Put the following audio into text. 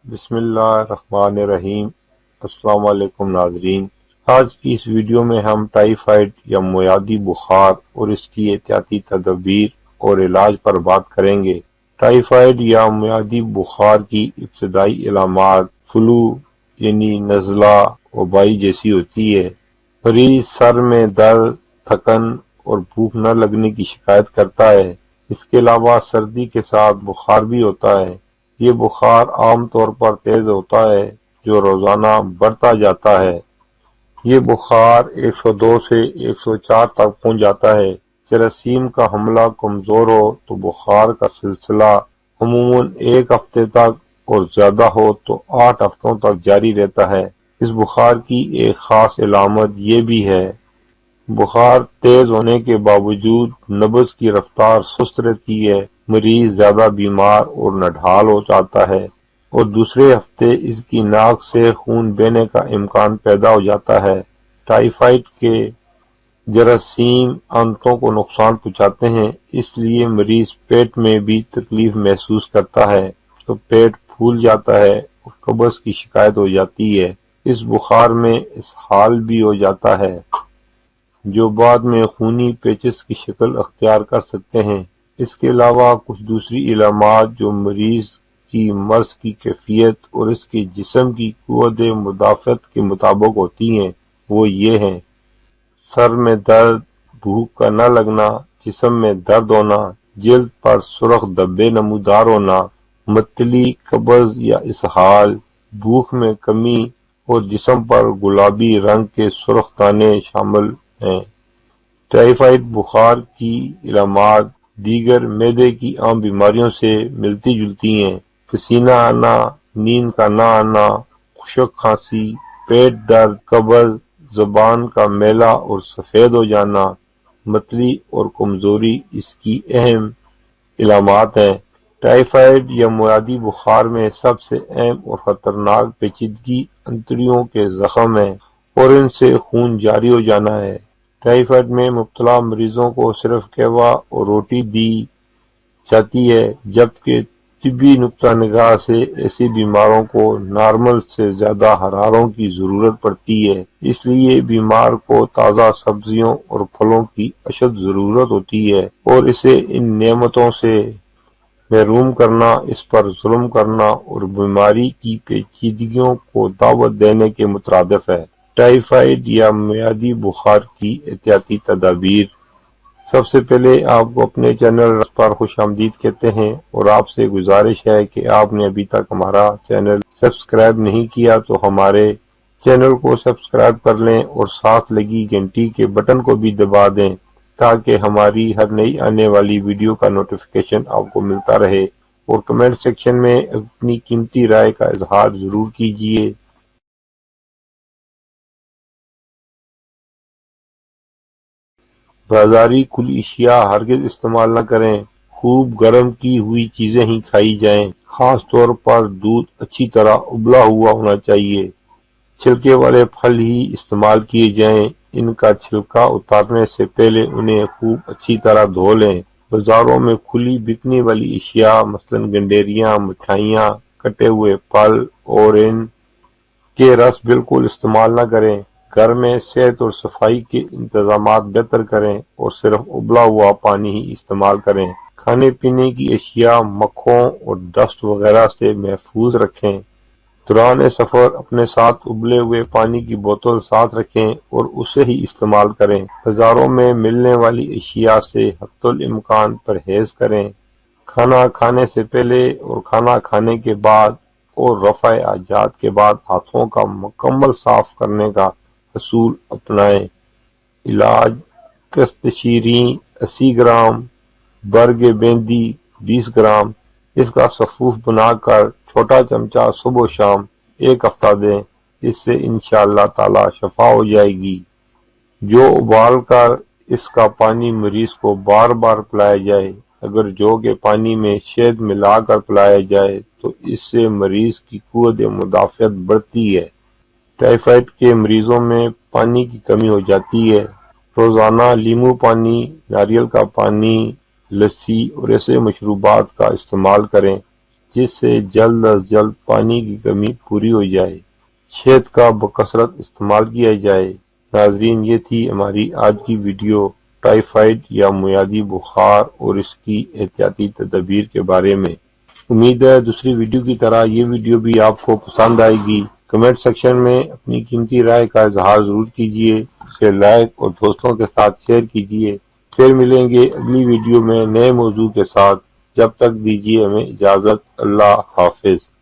بسم اللہ الرحمن الرحیم۔ السلام علیکم ناظرین، آج کی اس ویڈیو میں ہم ٹائیفائڈ یا معدی بخار اور اس کی احتیاطی تدابیر اور علاج پر بات کریں گے۔ ٹائیفائڈ یا معدی بخار کی ابتدائی علامات فلو یعنی نزلہ وبائی جیسی ہوتی ہے۔ مریض سر میں درد، تھکن اور بھوک نہ لگنے کی شکایت کرتا ہے۔ اس کے علاوہ سردی کے ساتھ بخار بھی ہوتا ہے۔ یہ بخار عام طور پر تیز ہوتا ہے جو روزانہ بڑھتا جاتا ہے۔ یہ بخار 102 سے 104 تک پہنچ جاتا ہے۔ جراثیم کا حملہ کمزور ہو تو بخار کا سلسلہ عموماً 1 ہفتے تک اور زیادہ ہو تو 8 ہفتوں تک جاری رہتا ہے۔ اس بخار کی ایک خاص علامت یہ بھی ہے، بخار تیز ہونے کے باوجود نبض کی رفتار سست رہتی ہے، مریض زیادہ بیمار اور نڈھال ہو جاتا ہے اور دوسرے ہفتے اس کی ناک سے خون بہنے کا امکان پیدا ہو جاتا ہے۔ ٹائیفائڈ کے جراثیم آنتوں کو نقصان پہنچاتے ہیں، اس لیے مریض پیٹ میں بھی تکلیف محسوس کرتا ہے تو پیٹ پھول جاتا ہے اور قبض کی شکایت ہو جاتی ہے۔ اس بخار میں اسہال بھی ہو جاتا ہے جو بعد میں خونی پیچش کی شکل اختیار کر سکتے ہیں۔ اس کے علاوہ کچھ دوسری علامات جو مریض کی مرض کی کیفیت اور اس کے جسم کی قوت مدافعت کے مطابق ہوتی ہیں، وہ یہ ہیں: سر میں درد، بھوک کا نہ لگنا، جسم میں درد ہونا، جلد پر سرخ دھبے نمودار ہونا، متلی، قبض یا اسہال، بھوک میں کمی اور جسم پر گلابی رنگ کے سرخ دانے شامل ہیں۔ ٹائیفائڈ بخار کی علامات دیگر معدے کی عام بیماریوں سے ملتی جلتی ہیں۔ پسینہ آنا، نیند کا نہ آنا، خشک کھانسی، پیٹ درد، قبض، زبان کا میلا اور سفید ہو جانا، متلی اور کمزوری اس کی اہم علامات ہیں۔ ٹائیفائڈ یا معدی بخار میں سب سے اہم اور خطرناک پیچیدگی انتڑیوں کے زخم ہے اور ان سے خون جاری ہو جانا ہے۔ ٹائیفائڈ میں مبتلا مریضوں کو صرف قہوہ اور روٹی دی جاتی ہے، جبکہ طبی نقطہ نگاہ سے ایسے بیماروں کو نارمل سے زیادہ حراروں کی ضرورت پڑتی ہے۔ اس لیے بیمار کو تازہ سبزیوں اور پھلوں کی اشد ضرورت ہوتی ہے اور اسے ان نعمتوں سے محروم کرنا اس پر ظلم کرنا اور بیماری کی پیچیدگیوں کو دعوت دینے کے مترادف ہے۔ ٹائیفائڈ یا معدی بخار کی احتیاطی تدابیر۔ سب سے پہلے آپ کو اپنے چینل پر خوش آمدید کہتے ہیں اور آپ سے گزارش ہے کہ آپ نے ابھی تک ہمارا چینل سبسکرائب نہیں کیا تو ہمارے چینل کو سبسکرائب کر لیں اور ساتھ لگی گھنٹی کے بٹن کو بھی دبا دیں تاکہ ہماری ہر نئی آنے والی ویڈیو کا نوٹیفیکیشن آپ کو ملتا رہے، اور کمنٹ سیکشن میں اپنی قیمتی رائے کا اظہار ضرور کیجیے۔ بازاری کھلی اشیاء ہرگز استعمال نہ کریں۔ خوب گرم کی ہوئی چیزیں ہی کھائی جائیں، خاص طور پر دودھ اچھی طرح ابلا ہوا ہونا چاہیے۔ چھلکے والے پھل ہی استعمال کیے جائیں، ان کا چھلکا اتارنے سے پہلے انہیں خوب اچھی طرح دھو لیں۔ بازاروں میں کھلی بکنے والی اشیاء مثلا گنڈیریاں، مٹھائیاں، کٹے ہوئے پھل اور ان کے رس بالکل استعمال نہ کریں۔ گھر میں صحت اور صفائی کے انتظامات بہتر کریں اور صرف ابلا ہوا پانی ہی استعمال کریں۔ کھانے پینے کی اشیاء مکھوں اور ڈسٹ وغیرہ سے محفوظ رکھیں۔ دوران سفر اپنے ساتھ ابلے ہوئے پانی کی بوتل ساتھ رکھیں اور اسے ہی استعمال کریں۔ بازاروں میں ملنے والی اشیاء سے حتی الامکان پرہیز کریں۔ کھانا کھانے سے پہلے اور کھانا کھانے کے بعد اور رفع حاجات کے بعد ہاتھوں کا مکمل صاف کرنے کا اصول اپنائیں۔ علاج: قسط شیریں 80 گرام، برگ بیندی 20 گرام، اس کا سفوف بنا کر چھوٹا چمچہ صبح و شام 1 ہفتہ دیں، اس سے انشاءاللہ تعالی شفا ہو جائے گی۔ جو ابال کر اس کا پانی مریض کو بار بار پلایا جائے، اگر جو کے پانی میں شہد ملا کر پلایا جائے تو اس سے مریض کی قوت مدافعت بڑھتی ہے۔ ٹائیفائڈ کے مریضوں میں پانی کی کمی ہو جاتی ہے۔ روزانہ لیموں پانی، ناریل کا پانی، لسی اور ایسے مشروبات کا استعمال کریں۔ جس سے جلد از جلد پانی کی کمی پوری ہو جائے۔ شہد کا بکثرت استعمال کیا جائے۔ ناظرین، یہ تھی ہماری آج کی ویڈیو ٹائیفائیڈ یا معیادی بخار اور اس کی احتیاطی تدابیر کے بارے میں۔ امید ہے دوسری ویڈیو کی طرح یہ ویڈیو بھی آپ کو پسند آئے گی۔ کمنٹ سیکشن میں اپنی قیمتی رائے کا اظہار ضرور کیجیے، اسے لائک اور دوستوں کے ساتھ شیئر کیجیے۔ پھر ملیں گے اگلی ویڈیو میں نئے موضوع کے ساتھ۔ جب تک دیجیے ہمیں اجازت۔ اللہ حافظ۔